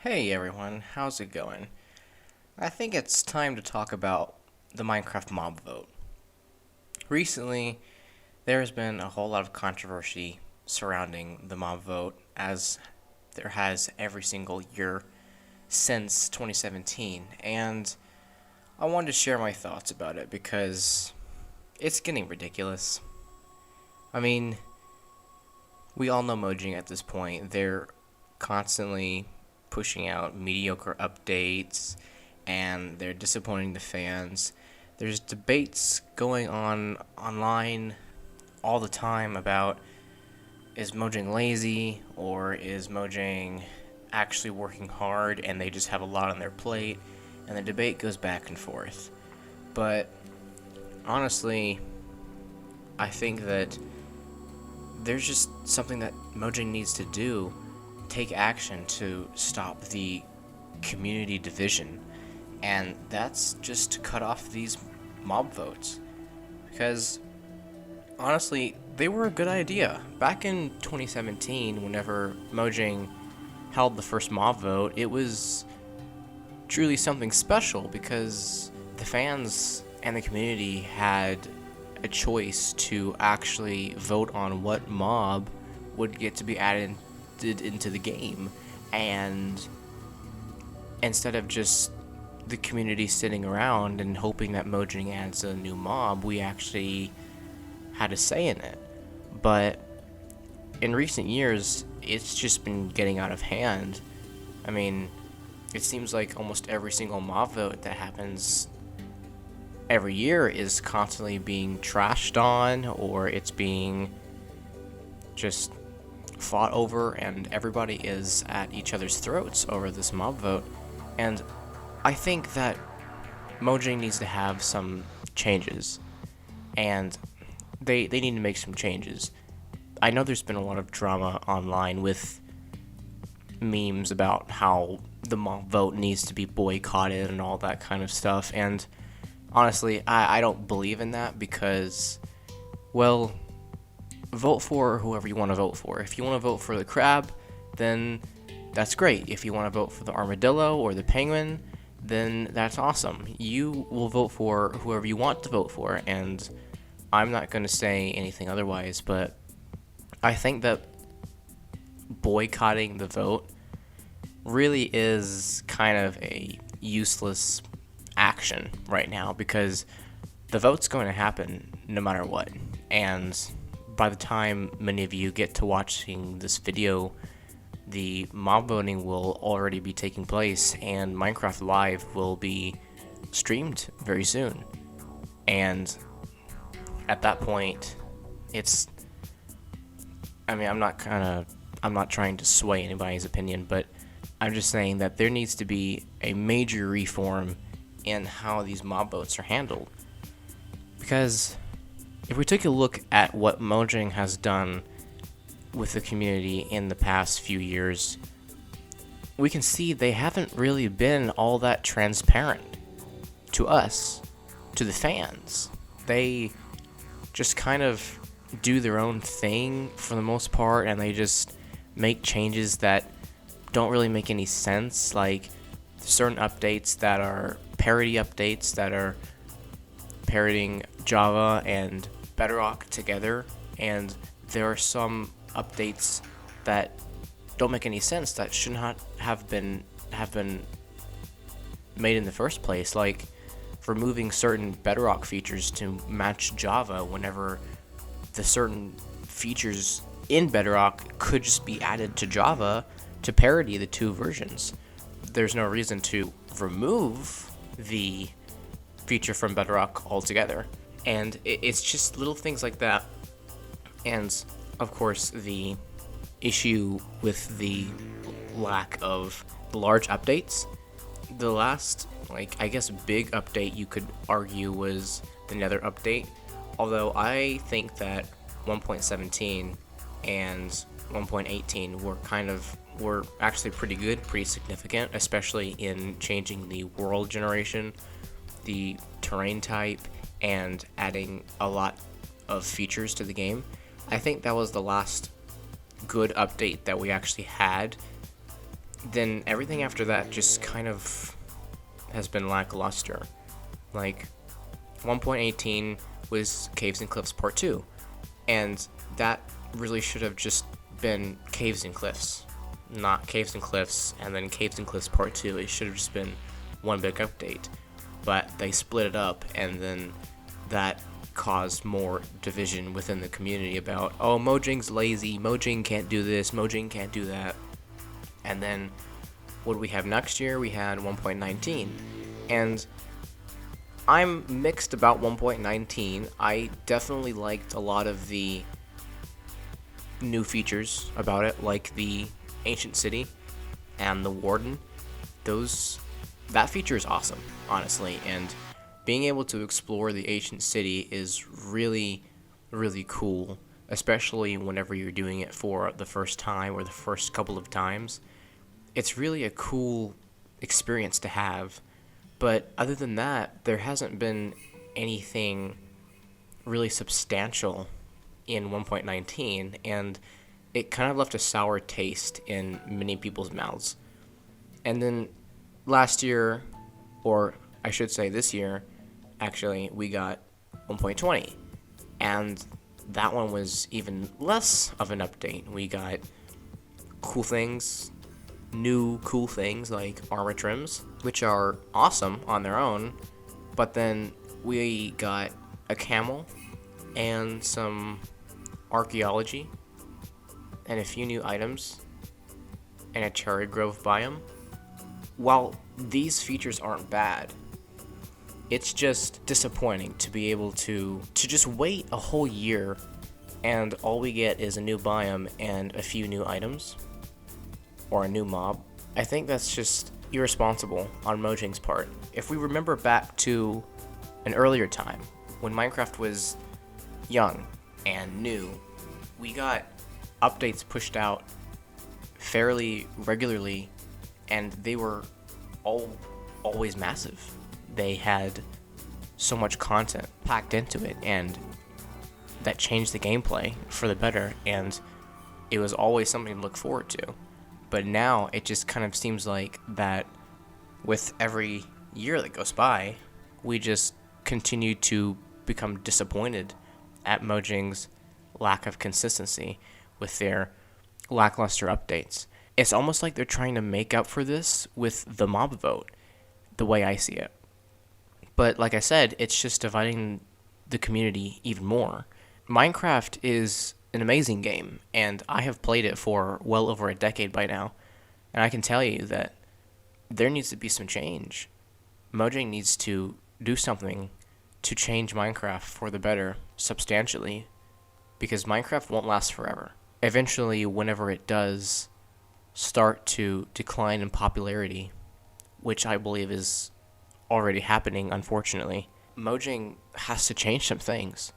Hey everyone, how's it going? I think it's time to talk about the Minecraft mob vote. Recently, there has been a whole lot of controversy surrounding the mob vote, as there has every single year since 2017, and I wanted to share my thoughts about it because it's getting ridiculous. I mean, we all know Mojang at this point. They're constantly pushing out mediocre updates and they're disappointing the fans. There's debates going on online all the time about is Mojang lazy or is Mojang actually working hard and they just have a lot on their plate, and the debate goes back and forth. But honestly, I think that there's just something that Mojang needs to do, take action to stop the community division, and that's just to cut off these mob votes. Because honestly, they were a good idea. Back in 2017, whenever Mojang held the first mob vote, it was truly something special because the fans and the community had a choice to actually vote on what mob would get to be added into the game, and instead of just the community sitting around and hoping that Mojang adds a new mob, we actually had a say in it. But in recent years, it's just been getting out of hand. I mean, it seems like almost every single mob vote that happens every year is constantly being trashed on, or it's being just fought over, and everybody is at each other's throats over this mob vote. And I think that Mojang needs to have some changes, and they need to make some changes. I know there's been a lot of drama online with memes about how the mob vote needs to be boycotted and all that kind of stuff, and honestly, I don't believe in that because, well, vote for whoever you want to vote for. If you want to vote for the crab, then that's great. If you want to vote for the armadillo or the penguin, then that's awesome. You will vote for whoever you want to vote for, and I'm not going to say anything otherwise, but I think that boycotting the vote really is kind of a useless action right now because the vote's going to happen no matter what. And by the time many of you get to watching this video, the mob voting will already be taking place and Minecraft Live will be streamed very soon. And at that point, I'm not trying to sway anybody's opinion, but I'm just saying that there needs to be a major reform in how these mob votes are handled. Because if we take a look at what Mojang has done with the community in the past few years, we can see they haven't really been all that transparent to us, to the fans. They just kind of do their own thing for the most part, and they just make changes that don't really make any sense, like certain updates that are parody updates that are parodying Java and Bedrock together, and there are some updates that don't make any sense that should not have been made in the first place, like removing certain Bedrock features to match Java whenever the certain features in Bedrock could just be added to Java to parody the two versions. There's no reason to remove the feature from Bedrock altogether. And it's just little things like that. And of course, the issue with the lack of large updates. The last, I guess, big update you could argue was the Nether update. Although I think that 1.17 and 1.18 were actually pretty good, pretty significant, especially in changing the world generation, the terrain type, and adding a lot of features to the game. I think that was the last good update that we actually had then everything after that just kind of has been lackluster. Like, 1.18 was Caves and Cliffs Part 2, and that really should have just been Caves and Cliffs, not Caves and Cliffs and then Caves and Cliffs Part 2. It should have just been one big update, but they split it up, and then that caused more division within the community about, oh, Mojang's lazy, Mojang can't do this, Mojang can't do that. And then what do we have next year? We had 1.19, and I'm mixed about 1.19. I definitely liked a lot of the new features about it, like the Ancient City and the Warden. That feature is awesome, honestly, and being able to explore the Ancient City is really, really cool, especially whenever you're doing it for the first time or the first couple of times. It's really a cool experience to have, but other than that, there hasn't been anything really substantial in 1.19, and it kind of left a sour taste in many people's mouths. And then last year, or I should say this year, actually, we got 1.20, and that one was even less of an update. We got cool things, new cool things like armor trims, which are awesome on their own, but then we got a camel and some archaeology and a few new items and a cherry grove biome. While these features aren't bad, it's just disappointing to be able to just wait a whole year and all we get is a new biome and a few new items or a new mob. I think that's just irresponsible on Mojang's part. If we remember back to an earlier time when Minecraft was young and new, we got updates pushed out fairly regularly, and they were always massive. They had so much content packed into it, and that changed the gameplay for the better, and it was always something to look forward to. But now it just kind of seems like that with every year that goes by, we just continue to become disappointed at Mojang's lack of consistency with their lackluster updates. It's almost like they're trying to make up for this with the mob vote, the way I see it. But like I said, it's just dividing the community even more. Minecraft is an amazing game, and I have played it for well over a decade by now, and I can tell you that there needs to be some change. Mojang needs to do something to change Minecraft for the better substantially, because Minecraft won't last forever. Eventually, whenever it does start to decline in popularity, which I believe is already happening, unfortunately, Mojang has to change some things.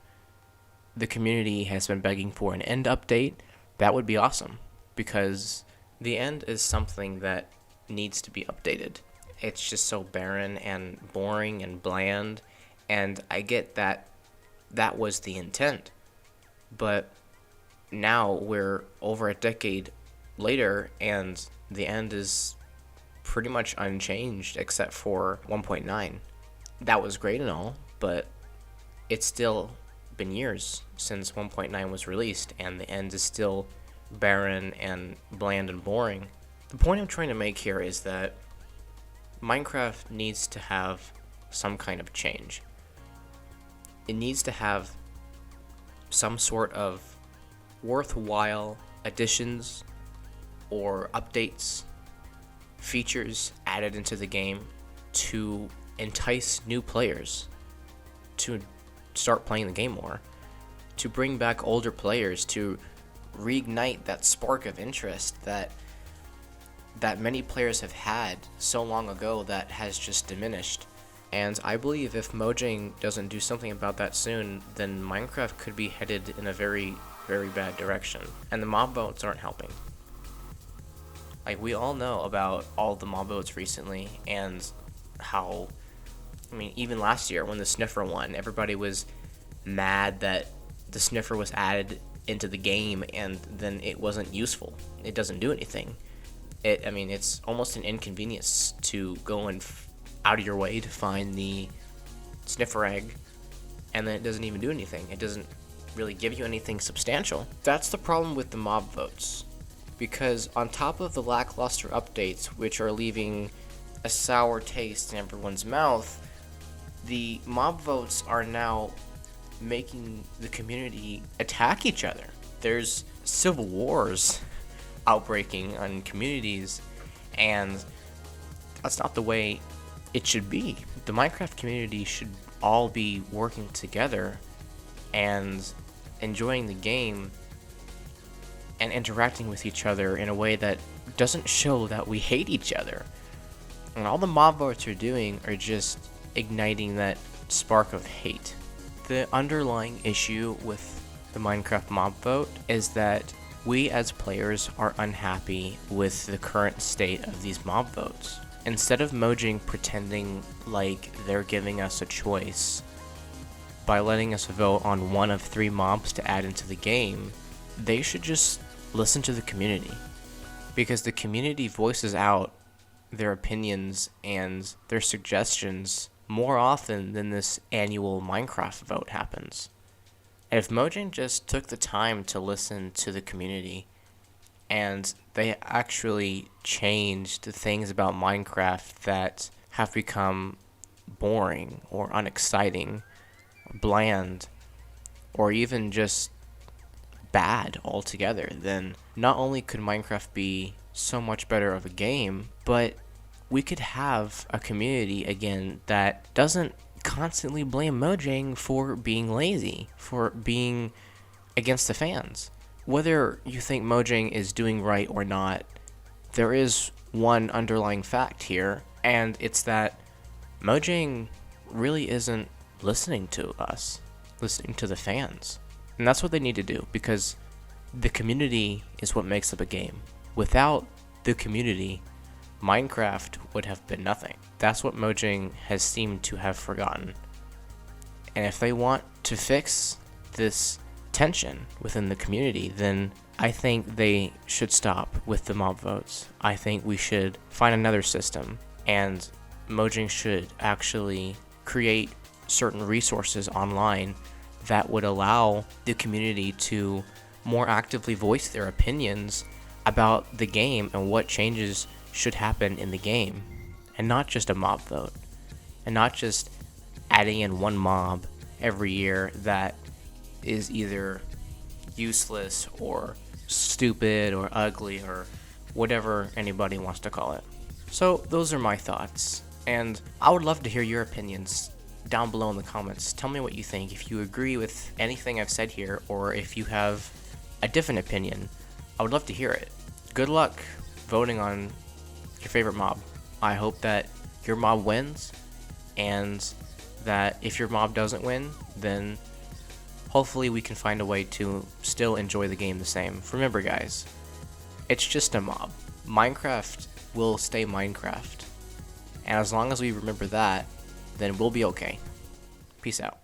The community has been begging for an end update. That would be awesome, because the end is something that needs to be updated. It's just so barren and boring and bland, and I get that that was the intent. But now we're over a decade later, and the end is pretty much unchanged except for 1.9. That was great and all, but it's still been years since 1.9 was released, and the end is still barren and bland and boring. The point I'm trying to make here is that Minecraft needs to have some kind of change. It needs to have some sort of worthwhile additions or updates, features added into the game to entice new players to start playing the game more, to bring back older players, to reignite that spark of interest that many players have had so long ago that has just diminished. And I believe if Mojang doesn't do something about that soon, then Minecraft could be headed in a very, very bad direction. And the mob votes aren't helping. Like, we all know about all the mob votes recently, and how, I mean, even last year when the Sniffer won, everybody was mad that the Sniffer was added into the game and then it wasn't useful. It doesn't do anything. It's almost an inconvenience to go out of your way to find the sniffer egg, and then it doesn't even do anything. It doesn't really give you anything substantial. That's the problem with the mob votes, because on top of the lackluster updates, which are leaving a sour taste in everyone's mouth, the mob votes are now making the community attack each other. There's civil wars outbreaking on communities, and that's not the way it should be. The Minecraft community should all be working together and enjoying the game and interacting with each other in a way that doesn't show that we hate each other. And all the mob votes are doing are just igniting that spark of hate. The underlying issue with the Minecraft mob vote is that we as players are unhappy with the current state of these mob votes. Instead of Mojang pretending like they're giving us a choice by letting us vote on one of 3 mobs to add into the game, they should just listen to the community. Because the community voices out their opinions and their suggestions more often than this annual Minecraft vote happens. And if Mojang just took the time to listen to the community and they actually changed the things about Minecraft that have become boring or unexciting, or bland, or even just bad altogether, then not only could Minecraft be so much better of a game, but we could have a community again that doesn't constantly blame Mojang for being lazy, for being against the fans. Whether you think Mojang is doing right or not, there is one underlying fact here, and it's that Mojang really isn't listening to us, listening to the fans. And that's what they need to do, because the community is what makes up a game. Without the community, Minecraft would have been nothing. That's what Mojang has seemed to have forgotten. And if they want to fix this tension within the community, then I think they should stop with the mob votes. I think we should find another system, and Mojang should actually create certain resources online that would allow the community to more actively voice their opinions about the game and what changes should happen in the game, and not just a mob vote, and not just adding in one mob every year that is either useless or stupid or ugly or whatever anybody wants to call it. So those are my thoughts, and I would love to hear your opinions down below in the comments. Tell me what you think, if you agree with anything I've said here, or if you have a different opinion. I would love to hear it. Good luck voting on your favorite mob. I hope that your mob wins, and that if your mob doesn't win, then hopefully we can find a way to still enjoy the game the same. Remember guys, it's just a mob. Minecraft will stay Minecraft. And as long as we remember that, then we'll be okay. Peace out.